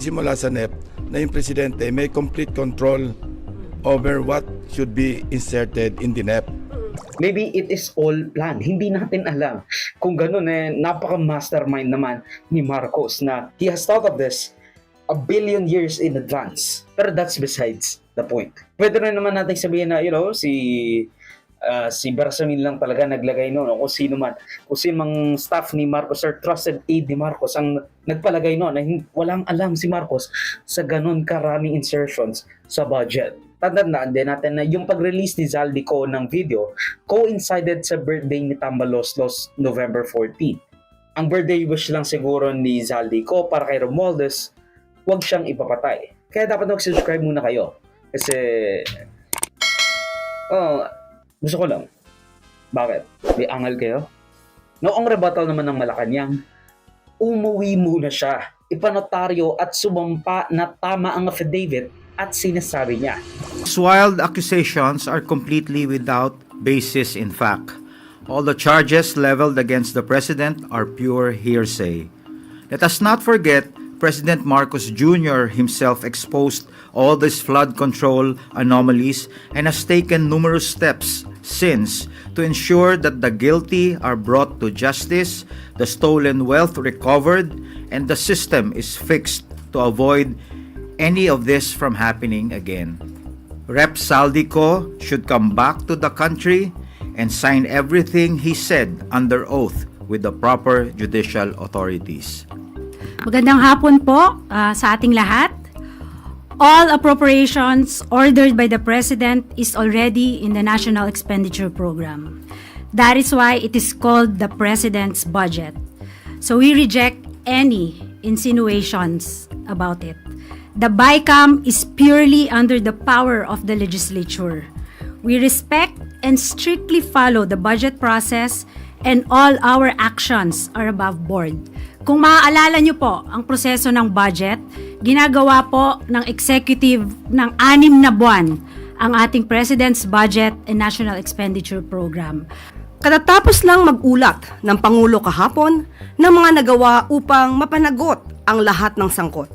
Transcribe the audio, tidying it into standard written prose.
Simula sa NEP na yung presidente may complete control over what should be inserted in the NEP. Maybe it is all planned. Hindi natin alam. Kung ganun napaka-mastermind naman ni Marcos na he has thought of this a billion years in advance. Pero that's besides the point. Pwede rin naman natin sabihin na, si Bersamin lang talaga naglagay noon, o kung sino mang staff ni Marcos or trusted aide ni Marcos ang nagpalagay noon na walang alam si Marcos sa ganun karaming insertions sa budget. Tandaan din natin na yung pag-release ni Zaldico ng video coincided sa birthday ni Tambaloslos November 14. Ang birthday wish lang siguro ni Zaldico para kay Romualdez, huwag siyang ipapatay. Kaya dapat mag-subscribe muna kayo. Kasi, gusto ko lang. Bakit? May angal kayo? Noong rebuttal naman ng Malacanang, umuwi muna siya. Ipanotaryo at sumampa na tama ang affidavit at sinasabi niya. These wild accusations are completely without basis in fact. All the charges leveled against the president are pure hearsay. Let us not forget President Marcos Jr. himself exposed all these flood control anomalies and has taken numerous steps since to ensure that the guilty are brought to justice, the stolen wealth recovered, and the system is fixed to avoid any of this from happening again. Rep. Zaldico should come back to the country and sign everything he said under oath with the proper judicial authorities. Magandang hapon po sa ating lahat. All appropriations ordered by the President is already in the National Expenditure Program. That is why it is called the President's Budget. So we reject any insinuations about it. The BICAM is purely under the power of the legislature. We respect and strictly follow the budget process and all our actions are above board. Kung maaalala nyo po ang proseso ng budget, ginagawa po ng executive ng 6 na buwan ang ating President's Budget and National Expenditure Program. Katatapos lang mag-ulat ng Pangulo kahapon ng mga nagawa upang mapanagot ang lahat ng sangkot.